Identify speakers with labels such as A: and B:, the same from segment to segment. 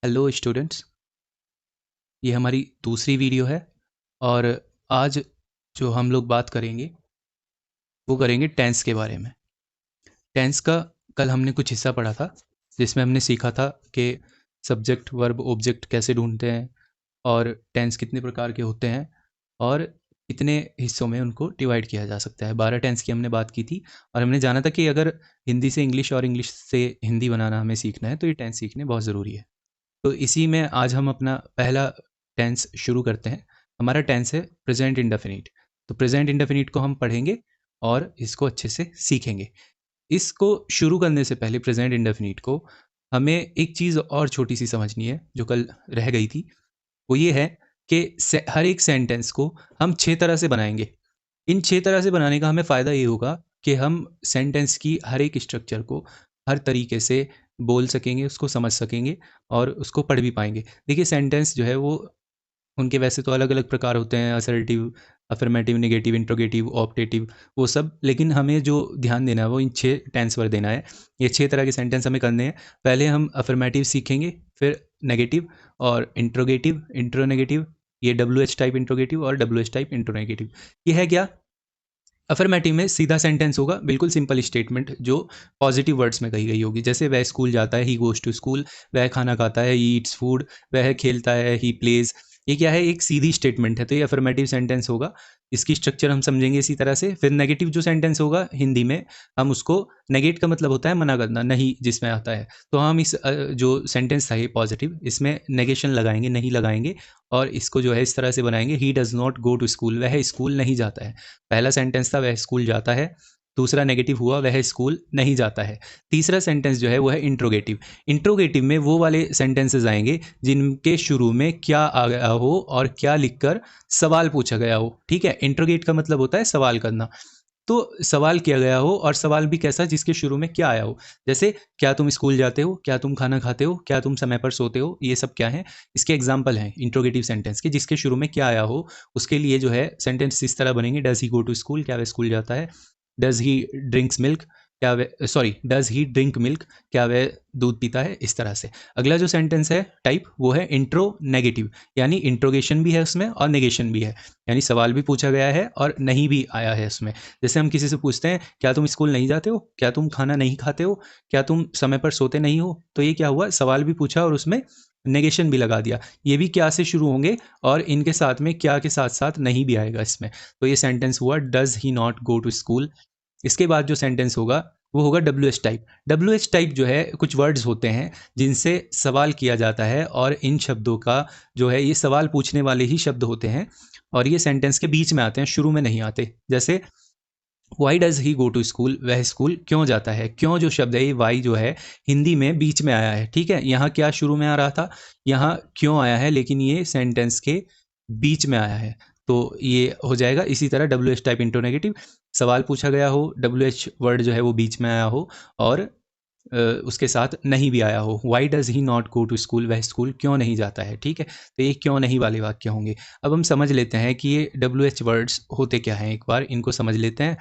A: Hello students, ये हमारी दूसरी वीडियो है और आज जो हम लोग बात करेंगे वो करेंगे टेंस के बारे में। टेंस का कल हमने कुछ हिस्सा पढ़ा था जिसमें हमने सीखा था कि सब्जेक्ट वर्ब ऑब्जेक्ट कैसे ढूंढते हैं और टेंस कितने प्रकार के होते हैं और कितने हिस्सों में उनको डिवाइड किया जा सकता है। 12 टेंस की हमने बात की थी और हमने जाना था कि अगर हिंदी से इंग्लिश और इंग्लिश से हिंदी बनाना हमें सीखना है तो ये टेंस सीखने बहुत ज़रूरी है। तो इसी में आज हम अपना पहला टेंस शुरू करते हैं। हमारा टेंस है प्रेजेंट इंडेफिनिट। तो प्रेजेंट इंडेफिनिट को हम पढ़ेंगे और इसको अच्छे से सीखेंगे। इसको शुरू करने से पहले प्रेजेंट इंडेफिनिट को हमें एक चीज़ और छोटी सी समझनी है जो कल रह गई थी। वो ये है कि हर एक सेंटेंस को हम 6 तरह से बनाएंगे। इन 6 तरह से बनाने का हमें फ़ायदा ये होगा कि हम सेंटेंस की हर एक स्ट्रक्चर को हर तरीके से बोल सकेंगे, उसको समझ सकेंगे और उसको पढ़ भी पाएँगे। देखिए सेंटेंस जो है वो उनके वैसे तो अलग-अलग प्रकार होते हैं, असर्टिव, अफ़र्मेटिव, नेगेटिव, इंट्रोगेटिव, ऑप्टेटिव, वो सब। लेकिन हमें जो ध्यान देना है वो इन 6 टेंस पर देना है। ये 6 तरह के सेंटेंस हमें करने हैं। पहले हम अफ़र्मेटिव सीखेंगे, फिर नेगेटिव और इंट्रोगेटिव, इंट्रोनेगेटिव, ये WH टाइप इंट्रोगेटिव और WH टाइप इंट्रोनेगेटिव। ये है क्या? अफर्मेटिव में सीधा सेंटेंस होगा, बिल्कुल सिंपल स्टेटमेंट जो पॉजिटिव वर्ड्स में कही गई होगी। जैसे वह स्कूल जाता है, ही गोज़ टू स्कूल। वह खाना खाता है, ही ईट्स फूड। वह खेलता है, ही प्लेज। ये क्या है? एक सीधी स्टेटमेंट है, तो ये अफर्मेटिव सेंटेंस होगा। इसकी स्ट्रक्चर हम समझेंगे इसी तरह से। फिर नेगेटिव जो सेंटेंस होगा हिंदी में, हम उसको, नेगेट का मतलब होता है मना करना, नहीं जिसमें आता है। तो हम इस जो सेंटेंस था ये पॉजिटिव, इसमें नेगेशन लगाएंगे, नहीं लगाएंगे और इसको जो है इस तरह से बनाएंगे, he does not go to school. वह स्कूल नहीं जाता है। पहला सेंटेंस था वह स्कूल जाता है, दूसरा नेगेटिव हुआ वह स्कूल नहीं जाता है। तीसरा सेंटेंस जो है वो है इंट्रोगेटिव। इंट्रोगेटिव में वो वाले सेंटेंसेस आएंगे जिनके शुरू में क्या आ गया हो और क्या लिखकर सवाल पूछा गया हो। ठीक है, इंट्रोगेट का मतलब होता है सवाल करना। तो सवाल किया गया हो और सवाल भी कैसा, जिसके शुरू में क्या आया हो। जैसे क्या तुम स्कूल जाते हो, क्या तुम खाना खाते हो, क्या तुम समय पर सोते हो, ये सब क्या है, इसके एग्जाम्पल हैं इंट्रोगेटिव सेंटेंस के, जिसके शुरू में क्या आया हो। उसके लिए जो है सेंटेंस इस तरह बनेंगे, does he go to school, क्या वह स्कूल जाता है। डज ही ड्रिंक्स मिल्क, क्या वह, sorry, does he drink milk, क्या वह दूध पीता है। इस तरह से अगला जो सेंटेंस है टाइप वो है इंट्रो नेगेटिव, यानी इंट्रोगेशन भी है उसमें और नेगेशन भी है, यानी सवाल भी पूछा गया है और नहीं भी आया है उसमें। जैसे हम किसी से पूछते हैं क्या तुम स्कूल नहीं जाते हो, क्या तुम खाना नहीं खाते हो, क्या तुम समय पर सोते नहीं हो, तो ये क्या हुआ, सवाल भी पूछा और उसमें नेगेशन भी लगा दिया। ये भी क्या से शुरू होंगे और इनके साथ में क्या के साथ साथ नहीं भी आएगा इसमें। तो ये सेंटेंस हुआ does he not go to school. इसके बाद जो सेंटेंस होगा वो होगा WH टाइप। WH टाइप जो है, कुछ वर्ड्स होते हैं जिनसे सवाल किया जाता है और इन शब्दों का जो है, ये सवाल पूछने वाले ही शब्द होते हैं और ये सेंटेंस के बीच में आते हैं, शुरू में नहीं आते। जैसे why does he go to school, वह स्कूल क्यों जाता है। क्यों जो शब्द है, ये वाई जो है हिंदी में बीच में आया है। ठीक है, यहाँ क्या शुरू में आ रहा था, यहाँ क्यों आया है, लेकिन ये सेंटेंस के बीच में आया है, तो ये हो जाएगा। इसी तरह WH टाइप इंट्रोनेगेटिव, सवाल पूछा गया हो, WH वर्ड जो है वो बीच में आया हो और उसके साथ नहीं भी आया हो। Why does he not go to school, वह स्कूल क्यों नहीं जाता है। ठीक है, तो ये क्यों नहीं वाले वाक्य होंगे। अब हम समझ लेते हैं कि ये WH वर्ड्स होते क्या हैं, एक बार इनको समझ लेते हैं,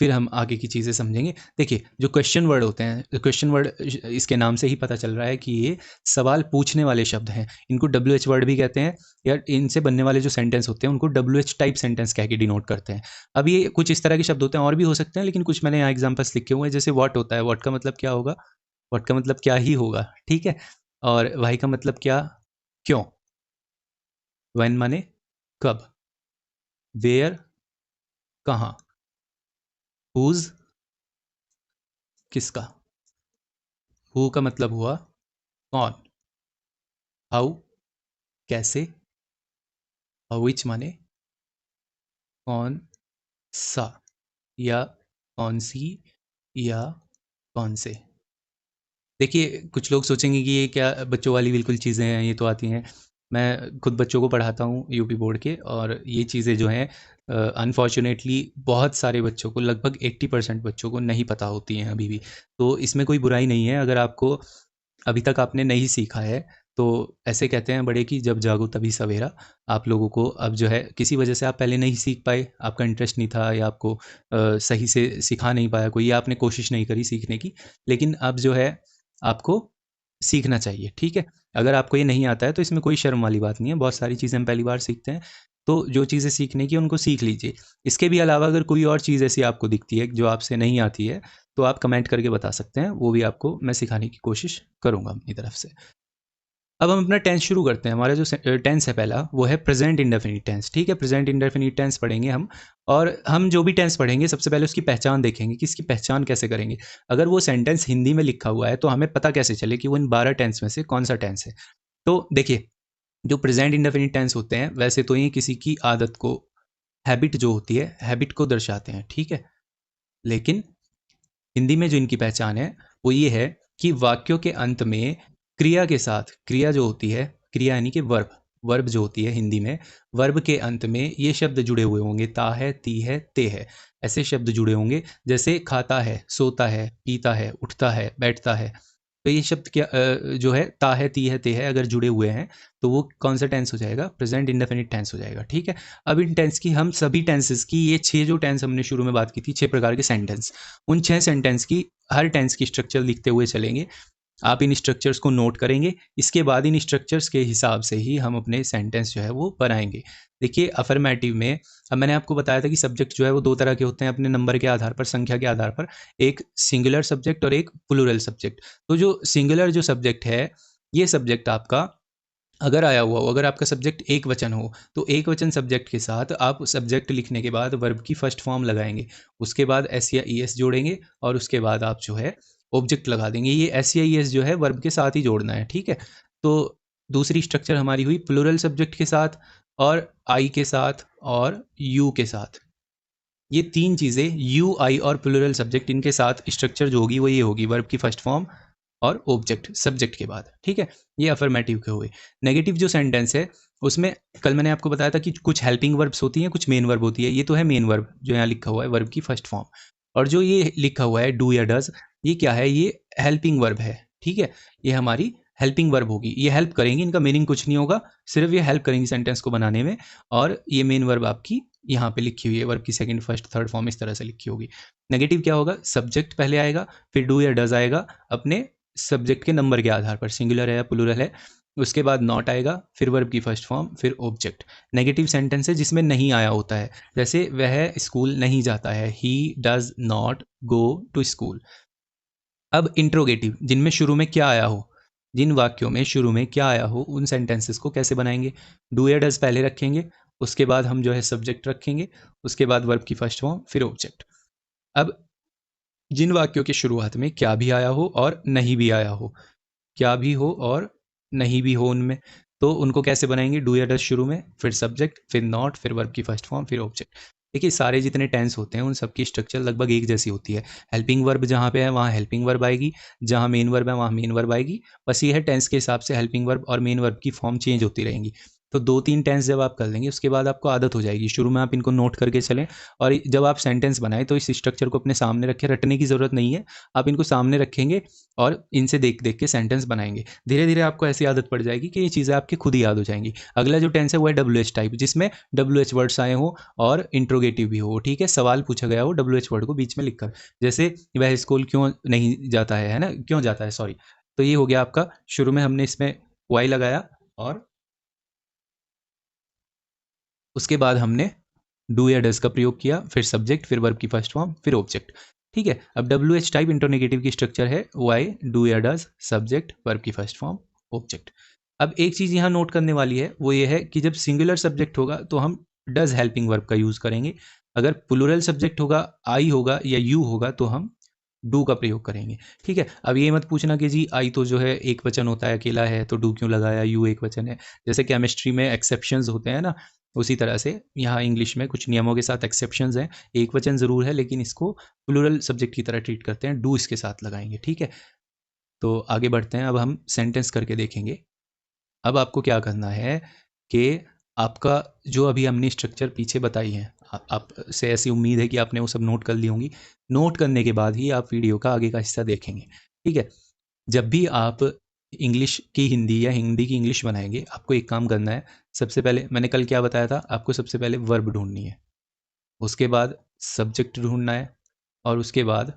A: फिर हम आगे की चीज़ें समझेंगे। देखिए जो क्वेश्चन वर्ड होते हैं, क्वेश्चन वर्ड इसके नाम से ही पता चल रहा है कि ये सवाल पूछने वाले शब्द हैं। इनको WH वर्ड भी कहते हैं, या इनसे बनने वाले जो सेंटेंस होते हैं उनको WH टाइप सेंटेंस कह के डिनोट करते हैं। अब ये कुछ इस तरह के शब्द होते हैं, और भी हो सकते हैं, लेकिन कुछ मैंने यहाँ एग्जाम्पल्स लिखे हुए हैं। जैसे वॉट होता है, वॉट का मतलब क्या होगा, वॉट का मतलब क्या ही होगा। ठीक है, और वाई का मतलब क्या, क्यों। व्हेन माने कब, वेयर कहाँ, हुज किसका, हु का मतलब हुआ कौन, हाउ कैसे, विच माने कौन सा या कौन सी या कौन से। देखिए कुछ लोग सोचेंगे कि ये क्या बच्चों वाली बिल्कुल चीज़ें हैं, ये तो आती हैं। मैं खुद बच्चों को पढ़ाता हूँ यूपी बोर्ड के, और ये चीज़ें जो हैं अनफॉर्चुनेटली बहुत सारे बच्चों को, लगभग 80% बच्चों को नहीं पता होती हैं अभी भी। तो इसमें कोई बुराई नहीं है, अगर आपको अभी तक आपने नहीं सीखा है तो ऐसे कहते हैं बड़े कि जब जागो तभी सवेरा। आप लोगों को अब जो है, किसी वजह से आप पहले नहीं सीख पाए, आपका इंटरेस्ट नहीं था या आपको सही से सिखा नहीं पाया कोई, या आपने कोशिश नहीं करी सीखने की, लेकिन अब जो है आपको सीखना चाहिए, ठीक है। अगर आपको ये नहीं आता है तो इसमें कोई शर्म वाली बात नहीं है, बहुत सारी चीज़ें हम पहली बार सीखते हैं, तो जो चीज़ें सीखने की उनको सीख लीजिए। इसके भी अलावा अगर कोई और चीज़ ऐसी आपको दिखती है जो आपसे नहीं आती है, तो आप कमेंट करके बता सकते हैं, वो भी आपको मैं सिखाने की कोशिश करूँगा अपनी तरफ से। अब हम अपना टेंस शुरू करते हैं। हमारा जो टेंस है पहला, वो है प्रेजेंट इंडेफिनिट टेंस, ठीक है। प्रेजेंट इंडेफिनिट टेंस पढ़ेंगे हम, और हम जो भी टेंस पढ़ेंगे सबसे पहले उसकी पहचान देखेंगे कि इसकी पहचान कैसे करेंगे। अगर वो सेंटेंस हिंदी में लिखा हुआ है तो हमें पता कैसे चले कि वो इन 12 टेंस में से कौन सा टेंस है। तो देखिए, जो प्रेजेंट इंडेफिनिट टेंस होते हैं वैसे तो ये किसी की आदत को, हैबिट जो होती है, हैबिट को दर्शाते हैं, ठीक है। लेकिन हिंदी में जो इनकी पहचान है वो ये है कि वाक्यों के अंत में क्रिया के साथ, क्रिया जो होती है, क्रिया यानी कि वर्ब, वर्ब जो होती है हिंदी में, वर्ब के अंत में ये शब्द जुड़े हुए होंगे, ता है, ती है, ते है, ऐसे शब्द जुड़े होंगे। जैसे खाता है, सोता है, पीता है, उठता है, बैठता है। तो ये शब्द क्या जो है ता है, ती है, ते है, अगर जुड़े हुए हैं तो वो कौन सा टेंस हो जाएगा? प्रेजेंट इंडेफिनिट टेंस हो जाएगा, ठीक है। अब इन टेंस की, हम सभी टेंसेस की, ये 6 जो टेंस हमने शुरू में बात की थी, 6 प्रकार के सेंटेंस, उन 6 सेंटेंस की, हर टेंस की स्ट्रक्चर लिखते हुए चलेंगे। आप इन स्ट्रक्चर्स को नोट करेंगे, इसके बाद इन स्ट्रक्चर्स के हिसाब से ही हम अपने सेंटेंस जो है वो बनाएंगे। देखिए अफर्मेटिव में, अब मैंने आपको बताया था कि सब्जेक्ट जो है वो 2 तरह के होते हैं अपने नंबर के आधार पर, संख्या के आधार पर, एक सिंगुलर सब्जेक्ट और एक प्लूरल सब्जेक्ट। तो जो सिंगुलर जो सब्जेक्ट है, ये सब्जेक्ट आपका अगर आया हुआ हो, अगर आपका सब्जेक्ट एक वचन हो, तो एक वचन सब्जेक्ट के साथ आप सब्जेक्ट लिखने के बाद वर्ब की फर्स्ट फॉर्म लगाएंगे, उसके बाद एस या ई एस जोड़ेंगे, और उसके बाद आप जो है ऑब्जेक्ट लगा देंगे। ये एस या ई एस जो है वर्ब के साथ ही जोड़ना है, ठीक है। तो दूसरी स्ट्रक्चर हमारी हुई प्लूरल सब्जेक्ट के साथ, और आई के साथ, और यू के साथ। ये तीन चीज़ें, यू, आई और प्लूरल सब्जेक्ट, इनके साथ स्ट्रक्चर जो होगी वो ये होगी, वर्ब की फर्स्ट फॉर्म और ऑब्जेक्ट सब्जेक्ट के बाद, ठीक है। ये अफर्मेटिव के हुए। नेगेटिव जो सेंटेंस है उसमें, कल मैंने आपको बताया था कि कुछ हेल्पिंग वर्ब्स होती हैं, कुछ मेन वर्ब होती है। ये तो है मेन वर्ब जो यहाँ लिखा हुआ है, वर्ब की फर्स्ट फॉर्म। और जो ये लिखा हुआ है डू या डज, ये क्या है? ये हेल्पिंग वर्ब है, ठीक है। ये हमारी हेल्पिंग वर्ब होगी, ये हेल्प करेंगी, इनका मीनिंग कुछ नहीं होगा, सिर्फ ये हेल्प करेंगी सेंटेंस को बनाने में। और ये मेन वर्ब आपकी यहाँ पे लिखी हुई है, वर्ब की सेकंड, फर्स्ट, थर्ड फॉर्म इस तरह से लिखी होगी। नेगेटिव क्या होगा? सब्जेक्ट पहले आएगा, फिर डू या डज आएगा अपने सब्जेक्ट के नंबर के आधार पर, सिंगुलर है या प्लूरल है, उसके बाद नॉट आएगा, फिर वर्ब की फर्स्ट फॉर्म, फिर ऑब्जेक्ट। नेगेटिव सेंटेंस है जिसमें नहीं आया होता है, जैसे वह स्कूल नहीं जाता है, he does not go to school. अब इंट्रोगेटिव, जिनमें शुरू में क्या आया हो, जिन वाक्यों में शुरू में क्या आया हो, उन सेंटेंसेस को कैसे बनाएंगे? डू या डज पहले रखेंगे, उसके बाद हम जो है सब्जेक्ट रखेंगे, उसके बाद वर्ब की फर्स्ट फॉर्म, फिर ऑब्जेक्ट। अब जिन वाक्यों की शुरुआत में क्या भी आया हो और नहीं भी आया हो, क्या भी हो और नहीं भी हो उनमें, तो उनको कैसे बनाएंगे? डू या डज शुरू में, फिर सब्जेक्ट, फिर नॉट, फिर वर्ब की फर्स्ट फॉर्म, फिर ऑब्जेक्ट। देखिए सारे जितने टेंस होते हैं उन सबकी स्ट्रक्चर लगभग एक जैसी होती है। हेल्पिंग वर्ब जहाँ पे है वहाँ हेल्पिंग वर्ब आएगी, जहाँ मेन वर्ब है वहाँ मेन वर्ब आएगी। बस ये है टेंस के हिसाब से हेल्पिंग वर्ब और मेन वर्ब की फॉर्म चेंज होती रहेंगी। तो 2-3 टेंस जब आप कर लेंगे उसके बाद आपको आदत हो जाएगी। शुरू में आप इनको नोट करके चलें, और जब आप सेंटेंस बनाएं तो इस स्ट्रक्चर को अपने सामने रखें, रटने की ज़रूरत नहीं है। आप इनको सामने रखेंगे और इनसे देख देख के सेंटेंस बनाएंगे। धीरे धीरे आपको ऐसी आदत पड़ जाएगी कि ये चीज़ें आपकी खुद ही याद हो जाएंगी। अगला जो टेंस है वो है डब्ल्यू एच टाइप, जिसमें डब्ल्यू एच वर्ड्स आए हों और इंट्रोगेटिव भी हो, ठीक है। सवाल पूछा गया हो डब्ल्यू एच वर्ड को बीच में लिखकर, जैसे वह स्कूल क्यों नहीं जाता है ना, क्यों जाता है, सॉरी। तो ये हो गया आपका, शुरू में हमने इसमें वाई लगाया, और उसके बाद हमने डू या डज का प्रयोग किया, फिर सब्जेक्ट, फिर वर्ब की फर्स्ट फॉर्म, फिर ऑब्जेक्ट, ठीक है। अब डब्ल्यू एच टाइप इंटरनेगेटिव की स्ट्रक्चर है वाई, डू या डज, सब्जेक्ट, वर्ब की फर्स्ट फॉर्म, ऑब्जेक्ट। अब एक चीज़ यहाँ नोट करने वाली है, वो ये है कि जब सिंगुलर सब्जेक्ट होगा तो हम डज हेल्पिंग वर्ब का यूज़ करेंगे। अगर प्लूरल सब्जेक्ट होगा, आई होगा या यू होगा, तो हम डू का प्रयोग करेंगे, ठीक है। अब ये मत पूछना कि जी आई तो जो है एक वचन होता है, अकेला है, तो डू क्यों लगाया, यू एक वचन है। जैसे केमिस्ट्री में एक्सेप्शंस होते हैं ना, उसी तरह से यहाँ इंग्लिश में कुछ नियमों के साथ एक्सेप्शंस हैं। एक वचन ज़रूर है लेकिन इसको प्लूरल सब्जेक्ट की तरह ट्रीट करते हैं, डू इसके साथ लगाएंगे, ठीक है। तो आगे बढ़ते हैं, अब हम सेंटेंस करके देखेंगे। अब आपको क्या करना है कि आपका जो अभी हमने स्ट्रक्चर पीछे बताई है, आपसे ऐसी उम्मीद है कि आपने वो सब नोट कर ली होंगी। नोट करने के बाद ही आप वीडियो का आगे का हिस्सा देखेंगे, ठीक है। जब भी आप इंग्लिश की हिंदी या हिंदी की इंग्लिश बनाएंगे, आपको एक काम करना है। सबसे पहले मैंने कल क्या बताया था आपको? सबसे पहले वर्ब ढूंढनी है, उसके बाद सब्जेक्ट ढूंढना है, और उसके बाद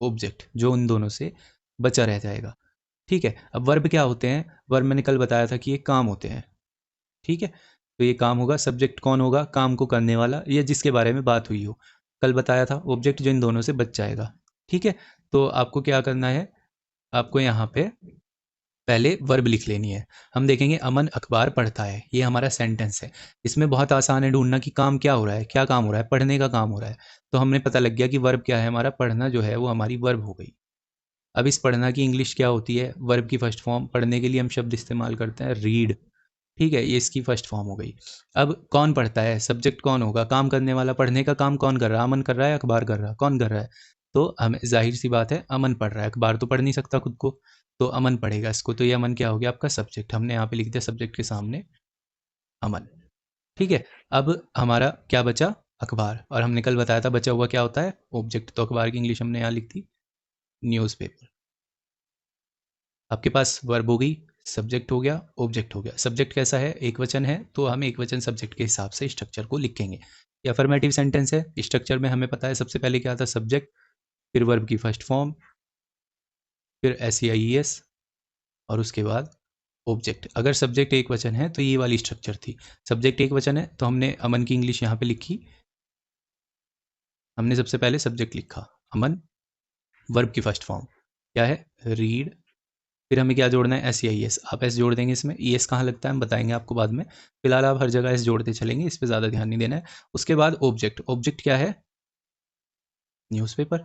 A: ऑब्जेक्ट, जो उन दोनों से बचा रह जाएगा। ठीक है। अब वर्ब क्या होते हैं? वर्ब मैंने कल बताया था कि ये काम होते हैं। ठीक है, तो ये काम होगा। सब्जेक्ट कौन होगा? काम को करने वाला, या जिसके बारे में बात हुई हो। कल बताया था ऑब्जेक्ट जो इन दोनों से बच जाएगा। ठीक है, तो आपको क्या करना है, आपको यहाँ पे पहले वर्ब लिख लेनी है। हम देखेंगे अमन अखबार पढ़ता है, ये हमारा सेंटेंस है। इसमें बहुत आसान है ढूंढना कि काम क्या हो रहा है। क्या काम हो रहा है? पढ़ने का काम हो रहा है। तो हमने पता लग गया कि वर्ब क्या है हमारा, पढ़ना जो है वो हमारी वर्ब हो गई। अब इस पढ़ना की इंग्लिश क्या होती है? वर्ब की फर्स्ट फॉर्म। पढ़ने के लिए हम शब्द इस्तेमाल करते हैं रीड। ठीक है, ये इसकी फर्स्ट फॉर्म हो गई। अब कौन पढ़ता है? सब्जेक्ट कौन होगा? काम करने वाला। पढ़ने का काम कौन कर रहा है? अमन कर रहा है, अखबार कर रहा है? कौन कर रहा है? तो हमें जाहिर सी बात है अमन पढ़ रहा है, अखबार तो पढ़ नहीं सकता खुद को, तो अमन पढ़ेगा इसको। तो ये अमन क्या हो गया? आपका सब्जेक्ट। हमने यहाँ पे लिख दिया सब्जेक्ट के सामने अमन। ठीक है, अब हमारा क्या बचा? अखबार। और हमने कल बताया था बचा हुआ क्या होता है? ऑब्जेक्ट। तो अखबार की इंग्लिश हमने यहाँ लिख दी न्यूज़पेपर। आपके पास वर्ब हो गई, सब्जेक्ट हो गया, ऑब्जेक्ट हो गया। सब्जेक्ट कैसा है? एक वचन है, तो हम एक वचन सब्जेक्ट के हिसाब से स्ट्रक्चर को लिखेंगे। ये अफर्मेटिव सेंटेंस है। स्ट्रक्चर में हमें पता है सबसे पहले क्या था? सब्जेक्ट, फिर वर्ब की फर्स्ट फॉर्म, फिर SEIES, और उसके बाद ऑब्जेक्ट। अगर सब्जेक्ट एक वचन है तो ये वाली स्ट्रक्चर थी। सब्जेक्ट एक वचन है तो हमने अमन की इंग्लिश यहाँ पे लिखी। हमने सबसे पहले सब्जेक्ट लिखा अमन, वर्ब की फर्स्ट फॉर्म क्या है? रीड। फिर हमें क्या जोड़ना है? SEIS। आप एस जोड़ देंगे इसमें। ES कहाँ लगता है हम बताएंगे आपको बाद में। फिलहाल आप हर जगह एस जोड़ते चलेंगे, इस पर ज़्यादा ध्यान नहीं देना है। उसके बाद ऑब्जेक्ट। ऑब्जेक्ट क्या है? न्यूज़पेपर।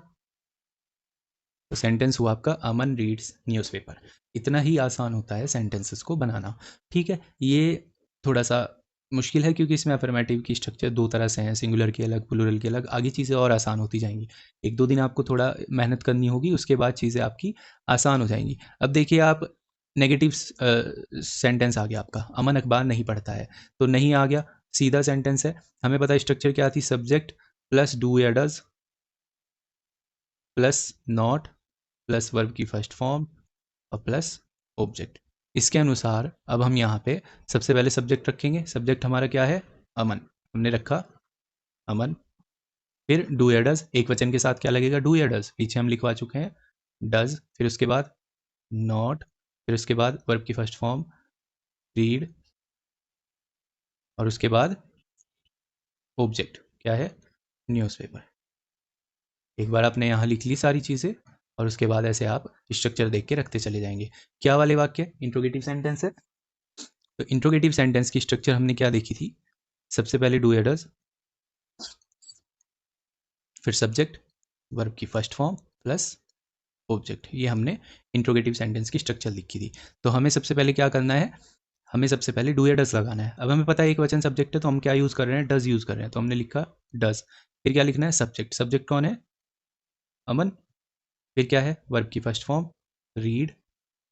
A: तो सेंटेंस हुआ आपका अमन रीड्स न्यूज़पेपर। इतना ही आसान होता है सेंटेंसेस को बनाना। ठीक है, ये थोड़ा सा मुश्किल है क्योंकि इसमें अफर्मेटिव की स्ट्रक्चर दो तरह से हैं, सिंगुलर की अलग, प्लूरल की अलग। आगे चीज़ें और आसान होती जाएंगी। एक दो दिन आपको थोड़ा मेहनत करनी होगी, उसके बाद चीज़ें आपकी आसान हो जाएंगी। अब देखिए आप, नेगेटिव सेंटेंस आ गया आपका, अमन अखबार नहीं पढ़ता है। तो नहीं आ गया, सीधा सेंटेंस है। हमें पता है स्ट्रक्चर क्या थी? सब्जेक्ट प्लस डू या does plus not plus verb की फर्स्ट फॉर्म और प्लस ऑब्जेक्ट। इसके अनुसार अब हम यहाँ पे सबसे पहले सब्जेक्ट रखेंगे। सब्जेक्ट हमारा क्या है? अमन। हमने रखा अमन। फिर डू या डज, एक वचन के साथ क्या लगेगा? डू या डज। पीछे हम लिखवा चुके हैं डज। फिर उसके बाद नॉट, फिर उसके बाद वर्ब की फर्स्ट फॉर्म रीड, और उसके बाद ऑब्जेक्ट क्या है? न्यूज़पेपर। एक बार आपने यहाँ लिख ली सारी चीज़ें, और उसके बाद ऐसे आप स्ट्रक्चर देख के रखते चले जाएंगे। क्या वाले वाक्य? इंट्रोगेटिव सेंटेंस है। तो इंट्रोगेटिव सेंटेंस की स्ट्रक्चर हमने क्या देखी थी? सबसे पहले डू या डज, फिर सब्जेक्ट, वर्ब की फर्स्ट फॉर्म प्लस ऑब्जेक्ट। ये हमने इंट्रोगेटिव सेंटेंस की स्ट्रक्चर लिखी थी। तो हमें सबसे पहले क्या करना है? हमें सबसे पहले डू या डज लगाना है। अब हमें पता है एक वचन सब्जेक्ट है, तो हम क्या यूज़ कर रहे हैं? डज यूज़ कर रहे हैं, तो हमने लिखा डज। फिर क्या लिखना है? सब्जेक्ट। सब्जेक्ट कौन है? अमन। फिर क्या है? वर्ब की फर्स्ट फॉर्म रीड,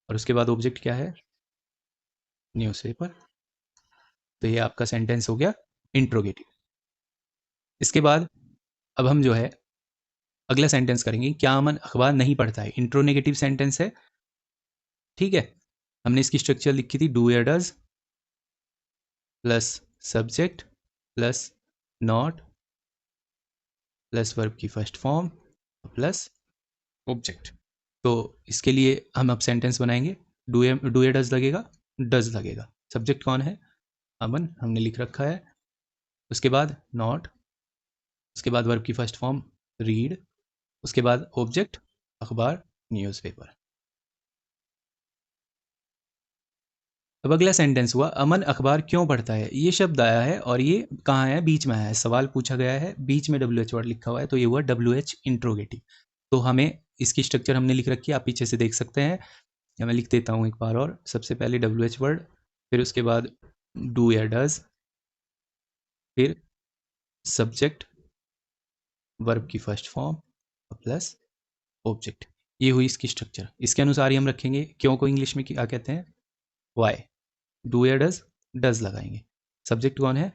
A: और उसके बाद ऑब्जेक्ट क्या है? न्यूज़पेपर। तो ये आपका सेंटेंस हो गया इंट्रोगेटिव। इसके बाद अब हम जो है अगला सेंटेंस करेंगे। क्या अमन अखबार नहीं पढ़ता है? इंट्रोनेगेटिव सेंटेंस है। ठीक है, हमने इसकी स्ट्रक्चर लिखी थी डू या does plus subject plus not plus verb की फर्स्ट फॉर्म प्लस ऑब्जेक्ट। तो इसके लिए हम अब सेंटेंस बनाएंगे। डू या डज लगेगा, डज लगेगा। सब्जेक्ट कौन है? अमन, हमने लिख रखा है। उसके बाद नॉट, उसके बाद वर्ब की फर्स्ट फॉर्म रीड, उसके बाद ऑब्जेक्ट अखबार न्यूज़पेपर। अब अगला सेंटेंस हुआ अमन अखबार क्यों पढ़ता है। ये शब्द आया है और ये कहाँ है? बीच में आया है। सवाल पूछा गया है, बीच में WH वर्ड लिखा हुआ है, तो ये हुआ WH इंट्रोगेटिव। तो हमें इसकी स्ट्रक्चर हमने लिख रखी है, आप पीछे से देख सकते हैं, या मैं लिख देता हूँ एक बार और। सबसे पहले WH वर्ड, फिर उसके बाद डू या डज, फिर सब्जेक्ट, वर्ब की फर्स्ट फॉर्म प्लस ऑब्जेक्ट। ये हुई इसकी स्ट्रक्चर। इसके अनुसार ही हम रखेंगे। क्यों को इंग्लिश में क्या कहते हैं? वाई। डू या डज, डज लगाएंगे। सब्जेक्ट कौन है?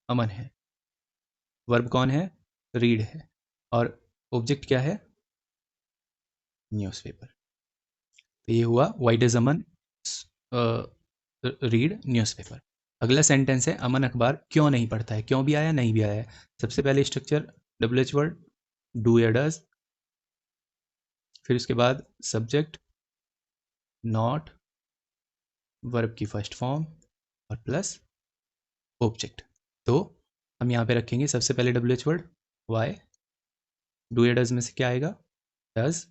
A: अमन है। वर्ब कौन है? रीड है। और ऑब्जेक्ट क्या है? न्यूज़पेपर। तो ये हुआ why does Aman read newspaper. अगला सेंटेंस है अमन अखबार क्यों नहीं पढ़ता है। क्यों भी आया, नहीं भी आया है। सबसे पहले स्ट्रक्चर WH वर्ड, डू या डज, फिर उसके बाद सब्जेक्ट, नॉट वर्ब की फर्स्ट फॉर्म और प्लस ऑब्जेक्ट। तो हम यहाँ पे रखेंगे सबसे पहले WH वर्ड वाई, डू या डज में से क्या आएगा, डज,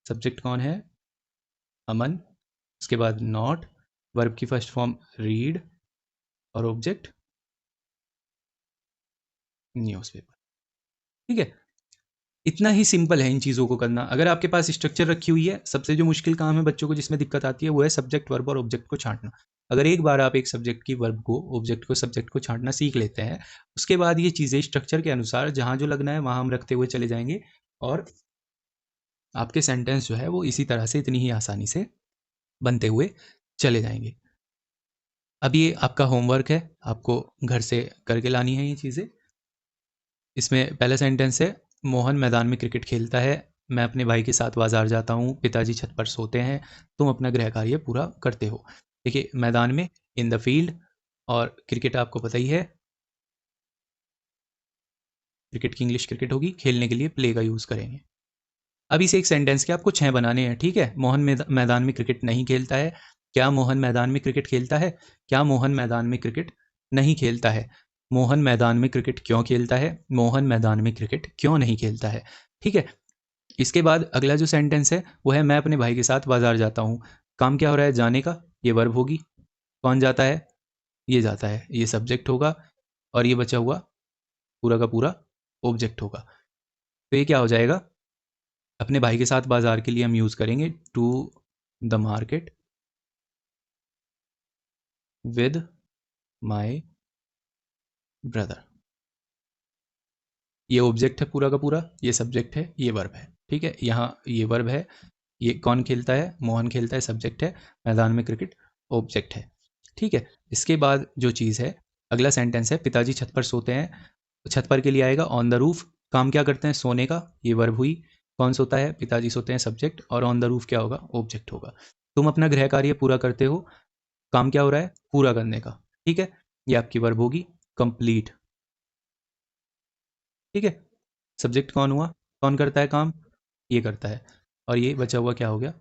A: सब्जेक्ट कौन है, अमन, उसके बाद नॉट, वर्ब की फर्स्ट फॉर्म रीड और ऑब्जेक्ट न्यूज़पेपर। ठीक है, इतना ही सिंपल है इन चीज़ों को करना। अगर आपके पास स्ट्रक्चर रखी हुई है, सबसे जो मुश्किल काम है बच्चों को जिसमें दिक्कत आती है वो है सब्जेक्ट वर्ब और ऑब्जेक्ट को छांटना। अगर एक बार आप एक सब्जेक्ट की वर्ब को, ऑब्जेक्ट को, सब्जेक्ट को छांटना सीख लेते हैं, उसके बाद ये चीज़ें स्ट्रक्चर के अनुसार जहाँ जो लगना है वहाँ हम रखते हुए चले जाएंगे और आपके सेंटेंस जो है वो इसी तरह से इतनी ही आसानी से बनते हुए चले जाएंगे। अब ये आपका होमवर्क है, आपको घर से करके लानी है ये चीज़ें। इसमें पहला सेंटेंस है, मोहन मैदान में क्रिकेट खेलता है, मैं अपने भाई के साथ बाजार जाता हूँ, पिताजी छत पर सोते हैं, तुम अपना गृह कार्य पूरा करते हो। देखिए, मैदान में, इन द फील्ड, और क्रिकेट आपको पता ही है, क्रिकेट की इंग्लिश क्रिकेट होगी, खेलने के लिए प्ले का यूज़ करेंगे। अब इसे एक सेंटेंस के आपको 6 बनाने हैं, ठीक है। मोहन मैदान में क्रिकेट नहीं खेलता है, क्या मोहन मैदान में क्रिकेट खेलता है, क्या मोहन मैदान में क्रिकेट नहीं खेलता है, मोहन मैदान में क्रिकेट क्यों खेलता है, मोहन मैदान में क्रिकेट क्यों नहीं खेलता है। ठीक है, इसके बाद अगला जो सेंटेंस है वो है, मैं अपने भाई के साथ बाजार जाता हूँ, काम क्या हो रहा है, जाने का, ये वर्ब होगी, कौन जाता है, ये जाता है, ये सब्जेक्ट होगा, और ये बचा हुआ पूरा का पूरा ऑब्जेक्ट होगा। तो ये क्या हो जाएगा, अपने भाई के साथ बाजार के लिए हम यूज़ करेंगे to the market with my brother. ये ऑब्जेक्ट है पूरा का पूरा, ये सब्जेक्ट है, ये वर्ब है। ठीक है, यहाँ ये वर्ब है, ये कौन खेलता है, मोहन खेलता है, सब्जेक्ट है, मैदान में क्रिकेट ऑब्जेक्ट है। ठीक है, इसके बाद जो चीज़ है, अगला सेंटेंस है, पिताजी छत पर सोते हैं, तो छत पर के लिए आएगा ऑन द रूफ, काम क्या करते हैं, सोने का, ये वर्ब हुई, कौन सोता है, पिताजी सोते हैं, सब्जेक्ट, और ऑन द रूफ क्या होगा, ऑब्जेक्ट होगा। तुम अपना गृह कार्य पूरा करते हो, काम क्या हो रहा है, पूरा करने का। ठीक है, ये आपकी वर्ब होगी कंप्लीट। ठीक है, सब्जेक्ट कौन हुआ, कौन करता है काम, ये करता है, और ये बचा हुआ क्या हो गया,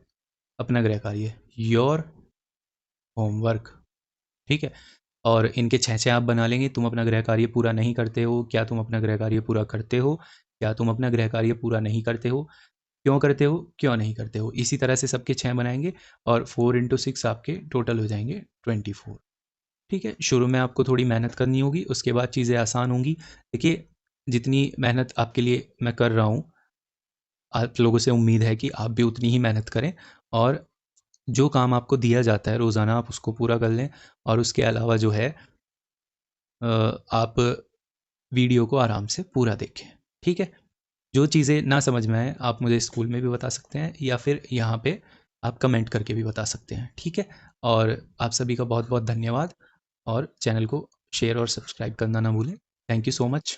A: अपना गृह कार्य, योर होमवर्क। ठीक है, और इनके 6 आप बना लेंगे, तुम अपना गृह कार्य पूरा नहीं करते हो, क्या तुम अपना गृह कार्य पूरा करते हो, क्या तुम अपना गृह कार्य पूरा नहीं करते हो, क्यों करते हो, क्यों नहीं करते हो। इसी तरह से सबके 6 बनाएंगे और 4 × 6 आपके टोटल हो जाएंगे 24। ठीक है, शुरू में आपको थोड़ी मेहनत करनी होगी, उसके बाद चीज़ें आसान होंगी। देखिए, जितनी मेहनत आपके लिए मैं कर रहा हूँ, आप लोगों से उम्मीद है कि आप भी उतनी ही मेहनत करें, और जो काम आपको दिया जाता है रोज़ाना आप उसको पूरा कर लें, और उसके अलावा जो है आप वीडियो को आराम से पूरा देखें। ठीक है, जो चीज़ें ना समझ में आए आप मुझे स्कूल में भी बता सकते हैं, या फिर यहाँ पे आप कमेंट करके भी बता सकते हैं। ठीक है, और आप सभी का बहुत बहुत धन्यवाद, और चैनल को शेयर और सब्सक्राइब करना ना भूलें। Thank you so much.